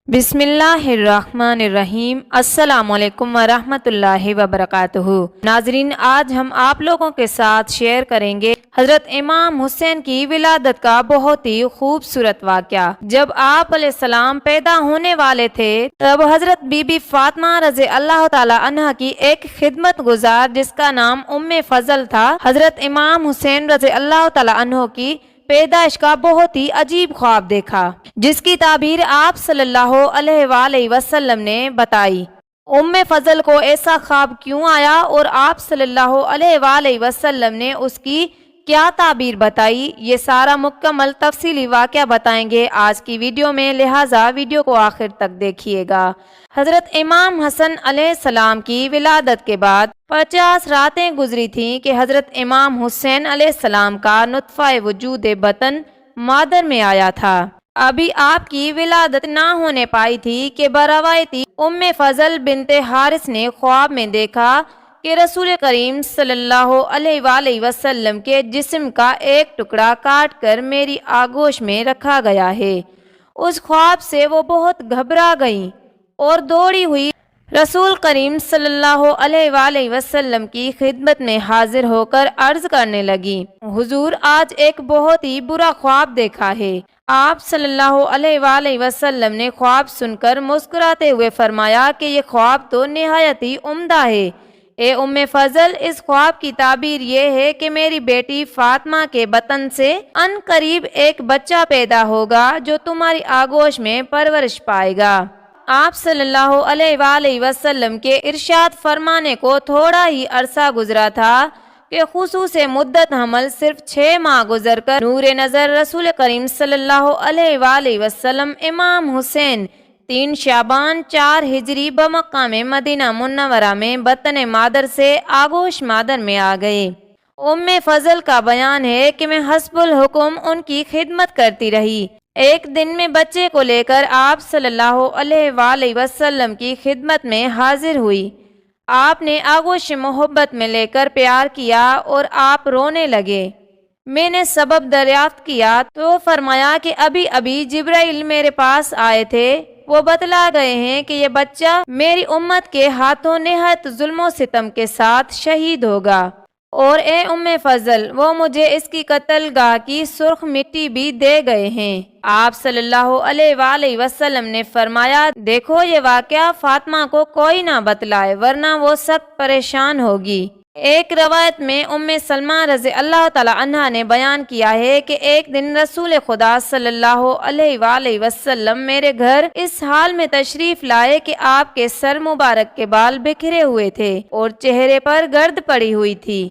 بسم اللہ الرحمن الرحیم۔ السلام علیکم ورحمۃ اللہ وبرکاتہ۔ ناظرین، آج ہم آپ لوگوں کے ساتھ شیئر کریں گے حضرت امام حسین کی ولادت کا بہت ہی خوبصورت واقعہ۔ جب آپ علیہ السلام پیدا ہونے والے تھے تب حضرت بی بی فاطمہ رضی اللہ تعالی عنہ کی ایک خدمت گزار جس کا نام ام فضل تھا، حضرت امام حسین رضی اللہ تعالی عنہ کی پیدائش کا بہت ہی عجیب خواب دیکھا، جس کی تعبیر آپ صلی اللہ علیہ وآلہ وسلم نے بتائی۔ ام فضل کو ایسا خواب کیوں آیا اور آپ صلی اللہ علیہ وآلہ وسلم نے اس کی کیا تعبیر بتائی، یہ سارا مکمل تفصیلی واقعہ بتائیں گے آج کی ویڈیو میں، لہٰذا ویڈیو کو آخر تک دیکھیے گا۔ حضرت امام حسن علیہ السلام کی ولادت کے بعد 50 راتیں گزری تھیں کہ حضرت امام حسین علیہ السلام کا نطفہ وجود بطن مادر میں آیا تھا۔ ابھی آپ کی ولادت نہ ہونے پائی تھی کہ بروایتی ام فضل بنت حارث نے خواب میں دیکھا کہ رسول کریم صلی اللہ علیہ وآلہ وسلم کے جسم کا ایک ٹکڑا کاٹ کر میری آغوش میں رکھا گیا ہے۔ اس خواب سے وہ بہت گھبرا گئیں اور دوڑی ہوئی رسول کریم صلی اللہ علیہ وآلہ وسلم کی خدمت میں حاضر ہو کر عرض کرنے لگی، حضور آج ایک بہت ہی برا خواب دیکھا ہے۔ آپ صلی اللہ علیہ وآلہ وسلم نے خواب سن کر مسکراتے ہوئے فرمایا کہ یہ خواب تو نہایت ہی عمدہ ہے۔ اے ام فضل، اس خواب کی تعبیر یہ ہے کہ میری بیٹی فاطمہ کے بطن سے ان قریب ایک بچہ پیدا ہوگا جو تمہاری آغوش میں پرورش پائے گا۔ آپ صلی اللہ علیہ وآلہ وسلم کے ارشاد فرمانے کو تھوڑا ہی عرصہ گزرا تھا کہ خصوص مدت حمل صرف 6 ماہ گزر کر نور نظر رسول کریم صلی اللہ علیہ وآلہ وسلم امام حسین 3 شعبان 4 ہجری بمقام مدینہ منورہ میں بطن مادر سے آغوش مادر میں آ گئے۔ ام فضل کا بیان ہے کہ میں حسب الحکم ان کی خدمت کرتی رہی۔ ایک دن میں بچے کو لے کر آپ صلی اللہ علیہ وآلہ وسلم کی خدمت میں حاضر ہوئی۔ آپ نے آغوش محبت میں لے کر پیار کیا اور آپ رونے لگے۔ میں نے سبب دریافت کیا تو فرمایا کہ ابھی جبرائیل میرے پاس آئے تھے، وہ بتلا گئے ہیں کہ یہ بچہ میری امت کے ہاتھوں نہایت ظلم و ستم کے ساتھ شہید ہوگا، اور اے ام فضل، وہ مجھے اس کی قتل گاہ کی سرخ مٹی بھی دے گئے ہیں۔ آپ صلی اللہ علیہ وآلہ وسلم نے فرمایا، دیکھو یہ واقعہ فاطمہ کو کوئی نہ بتلائے ورنہ وہ سخت پریشان ہوگی۔ ایک روایت میں ام سلمہ رضی اللہ تعالی عنہ نے بیان کیا ہے کہ ایک دن رسول خدا صلی اللہ علیہ وآلہ وسلم میرے گھر اس حال میں تشریف لائے کہ آپ کے سر مبارک کے بال بکھرے ہوئے تھے اور چہرے پر گرد پڑی ہوئی تھی۔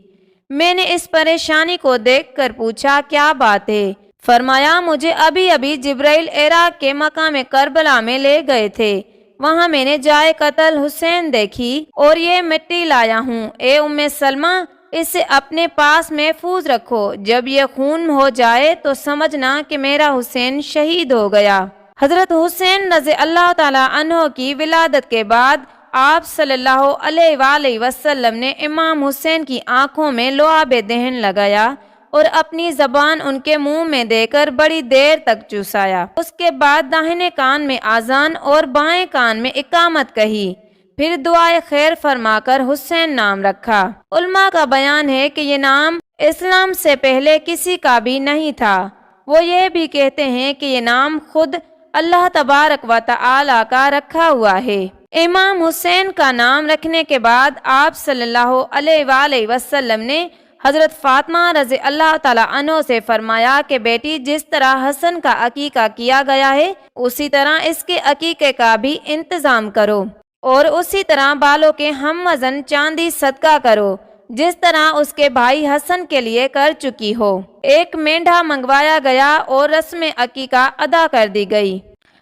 میں نے اس پریشانی کو دیکھ کر پوچھا، کیا بات ہے؟ فرمایا، مجھے ابھی جبرائیل عراق کے مقام کربلا میں لے گئے تھے، وہاں میں نے جائے قتل حسین دیکھی اور یہ مٹی لایا ہوں۔ اے ام سلمہ، اسے اپنے پاس محفوظ رکھو، جب یہ خون ہو جائے تو سمجھنا کہ میرا حسین شہید ہو گیا۔ حضرت حسین رضی اللہ تعالی عنہ کی ولادت کے بعد آپ صلی اللہ علیہ وآلہ وسلم نے امام حسین کی آنکھوں میں لعاب دہن لگایا اور اپنی زبان ان کے منہ میں دے کر بڑی دیر تک چوسایا۔ اس کے بعد داہنے کان میں آذان اور بائیں کان میں اقامت کہی، پھر دعائے خیر فرما کر حسین نام رکھا۔ علماء کا بیان ہے کہ یہ نام اسلام سے پہلے کسی کا بھی نہیں تھا۔ وہ یہ بھی کہتے ہیں کہ یہ نام خود اللہ تبارک و تعالی کا رکھا ہوا ہے۔ امام حسین کا نام رکھنے کے بعد آپ صلی اللہ علیہ وآلہ وسلم نے حضرت فاطمہ رضی اللہ تعالی عنہ سے فرمایا کہ بیٹی، جس طرح حسن کا عقیقہ کیا گیا ہے اسی طرح اس کے عقیقے کا بھی انتظام کرو، اور اسی طرح بالوں کے ہم وزن چاندی صدقہ کرو جس طرح اس کے بھائی حسن کے لیے کر چکی ہو۔ ایک مینڈھا منگوایا گیا اور رسم عقیقہ ادا کر دی گئی۔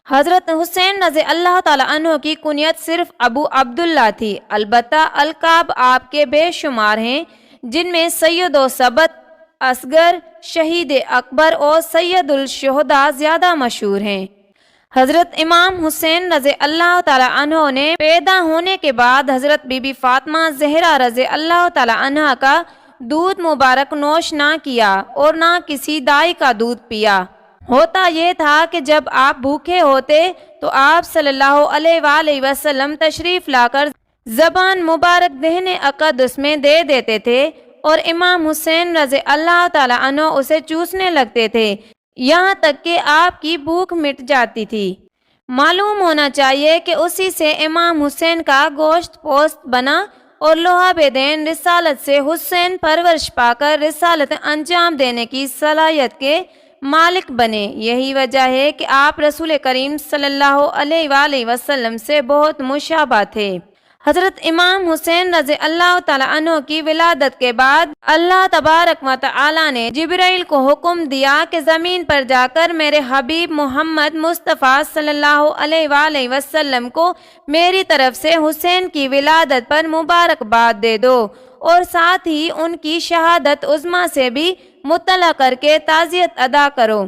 حضرت حسین رضی اللہ تعالی عنہ کی کنیت صرف ابو عبداللہ تھی، البتہ القاب آپ کے بے شمار ہیں، جن میں سید و سبت، اصغر، شہید اکبر اور سید الشہداء زیادہ مشہور ہیں۔ حضرت امام حسین رضی اللہ تعالی عنہ نے پیدا ہونے کے بعد حضرت بی بی فاطمہ زہرا رضی اللہ تعالی عنہ کا دودھ مبارک نوش نہ کیا اور نہ کسی دائی کا دودھ پیا۔ ہوتا یہ تھا کہ جب آپ بھوکے ہوتے تو آپ صلی اللہ علیہ وآلہ وسلم تشریف لا کر زبان مبارک دہن اقدس میں دے دیتے تھے اور امام حسین رضی اللہ تعالیٰ عنہ اسے چوسنے لگتے تھے، یہاں تک کہ آپ کی بھوک مٹ جاتی تھی۔ معلوم ہونا چاہیے کہ اسی سے امام حسین کا گوشت پوست بنا اور لوہا دین رسالت سے حسین پرورش پا کر رسالت انجام دینے کی صلاحیت کے مالک بنے۔ یہی وجہ ہے کہ آپ رسول کریم صلی اللہ علیہ وآلہ وسلم سے بہت مشابہ تھے۔ حضرت امام حسین رضی اللہ تعالیٰ عنہ کی ولادت کے بعد اللہ تبارک و تعالیٰ نے جبرائیل کو حکم دیا کہ زمین پر جا کر میرے حبیب محمد مصطفیٰ صلی اللہ علیہ وآلہ وسلم کو میری طرف سے حسین کی ولادت پر مبارکباد دے دو اور ساتھ ہی ان کی شہادت عظمیٰ سے بھی مطلع کر کے تعزیت ادا کرو۔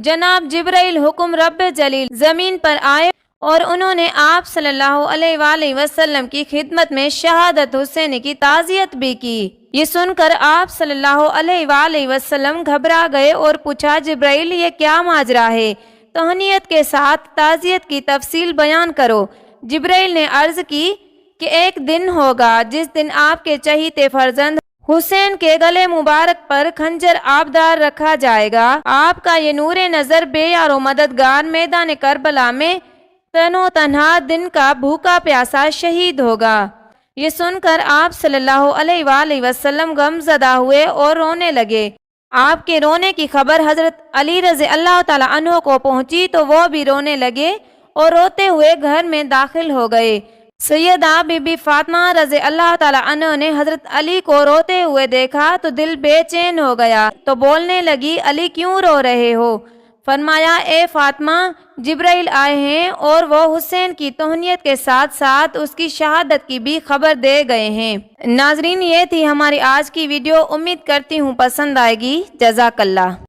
جناب جبرائیل حکم رب جلیل زمین پر آئے اور انہوں نے آپ صلی اللہ علیہ وآلہ وسلم کی خدمت میں شہادت حسین کی تعزیت بھی کی۔ یہ سن کر آپ صلی اللہ علیہ وآلہ وسلم گھبرا گئے اور پوچھا، جبرائیل یہ کیا ماجرا ہے؟ تہنیت کے ساتھ تعزیت کی تفصیل بیان کرو۔ جبرائیل نے عرض کی کہ ایک دن ہوگا جس دن آپ کے چہیتے فرزند حسین کے گلے مبارک پر خنجر آبدار رکھا جائے گا۔ آپ کا یہ نور نظر بے یار و مددگار میدان کربلا میں تنہا دن کا بھوکا پیاسا شہید ہوگا۔ یہ سن کر آپ صلی اللہ علیہ وآلہ وسلم غم زدہ ہوئے اور رونے لگے۔ آپ کے رونے کی خبر حضرت علی رضی اللہ تعالیٰ عنہ کو پہنچی تو وہ بھی رونے لگے اور روتے ہوئے گھر میں داخل ہو گئے۔ سیدہ بی بی فاطمہ رضی اللہ تعالیٰ عنہ نے حضرت علی کو روتے ہوئے دیکھا تو دل بے چین ہو گیا، تو بولنے لگی، علی کیوں رو رہے ہو؟ فرمایا، اے فاطمہ، جبرائیل آئے ہیں اور وہ حسین کی تہنیت کے ساتھ ساتھ اس کی شہادت کی بھی خبر دے گئے ہیں۔ ناظرین، یہ تھی ہماری آج کی ویڈیو، امید کرتی ہوں پسند آئے گی۔ جزاک اللہ۔